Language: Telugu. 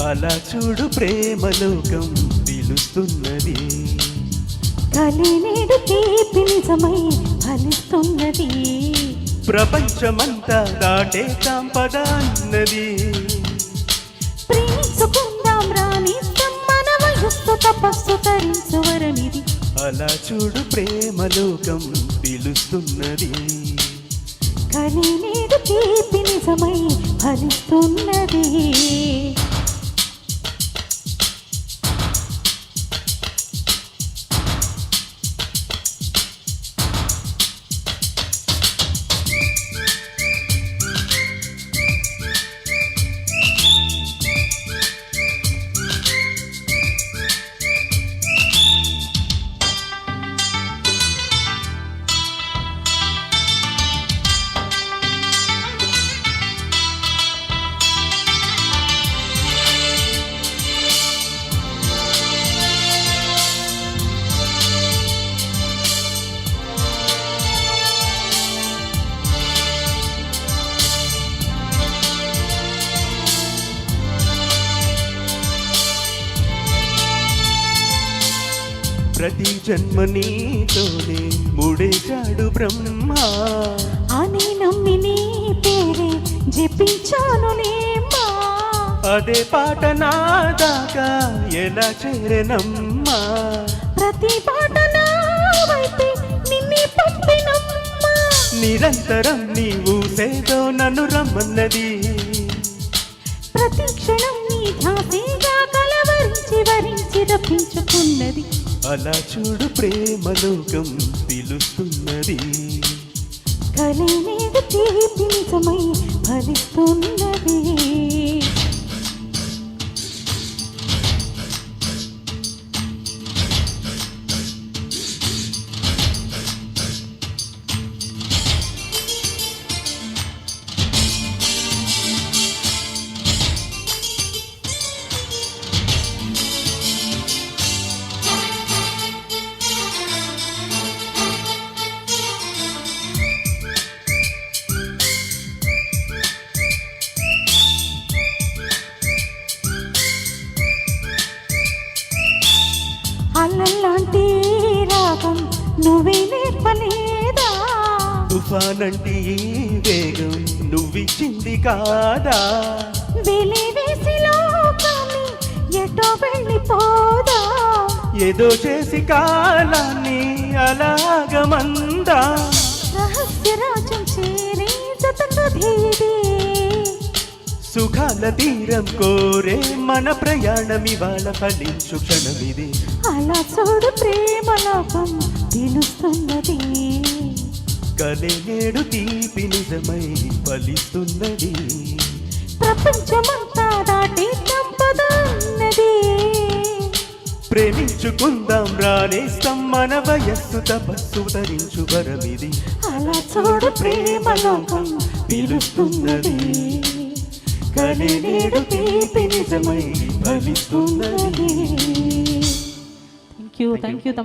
అలా చూడు ప్రేమలోకం పిలుస్తున్నది. కలినేడు తీపి నిజమై ఫలిస్తున్నది. ప్రపంచమంతా దాటే పద అన్నది. ప్రేమించుకుందాం రాణిస్తాం మన వయస్సు తపస్సు తరించు వరమిది. అలా చూడు ప్రేమలోకం పిలుస్తున్నది. కలినేడు తీపి నిజమై ఫలిస్తున్నది. ప్రతి జన్మ నీతోనే ముడేశాడు బ్రహ్మ. అని నమ్మి నీ పేరే జపించానులేమ్మా. అదే పాట నా దాకా ఎలా చేరనమ్మా. ప్రతి పాట నా వైపే నిన్నే పంపినమ్మా. నిరంతరం నీవు సేదో నన్ను రమ్మన్నది. ప్రతి క్షణం నీ ధ్యాసేగా కలవరించి వరించి రప్పించుకున్నది. అలా చూడు ప్రేమలోకం పిలుస్తున్నది. కలినేడు తీపి నిజమై ఫలిస్తున్నది. అల్లలాంటి రాగం నువ్వే నేర్పలేదా. తుఫానంటి ఈ వేగం నువ్విచ్చింది కాదా. వెలి వేసి లోకాన్ని ఎటో వెళ్ళిపోదా. ఏదో చేసి కాలాన్ని అలాగమందా. రహస్య రాజ్యం చేరే జతకధీదే. సుఖాల తీరం కోరే మన ప్రయాణం ఇవాళ ఫలించు క్షణమిది. అలా చూడు ప్రేమలోకం పిలుస్తున్నది. కలినేడు తీపి నిజమై ఫలిస్తున్నది. ప్రపంచమంతా దాటి సంపదన్నది. ప్రేమించుకుందాం రానేస్తాం మన వయస్సు తపస్సు తరించు వరమిది. అలా చూడు ప్రేమలోకం పిలుస్తున్నది. కలినేడు తీపి నిజమై ఫలిస్తున్నది. థ్యాంక్ యూ తమ్ముడు.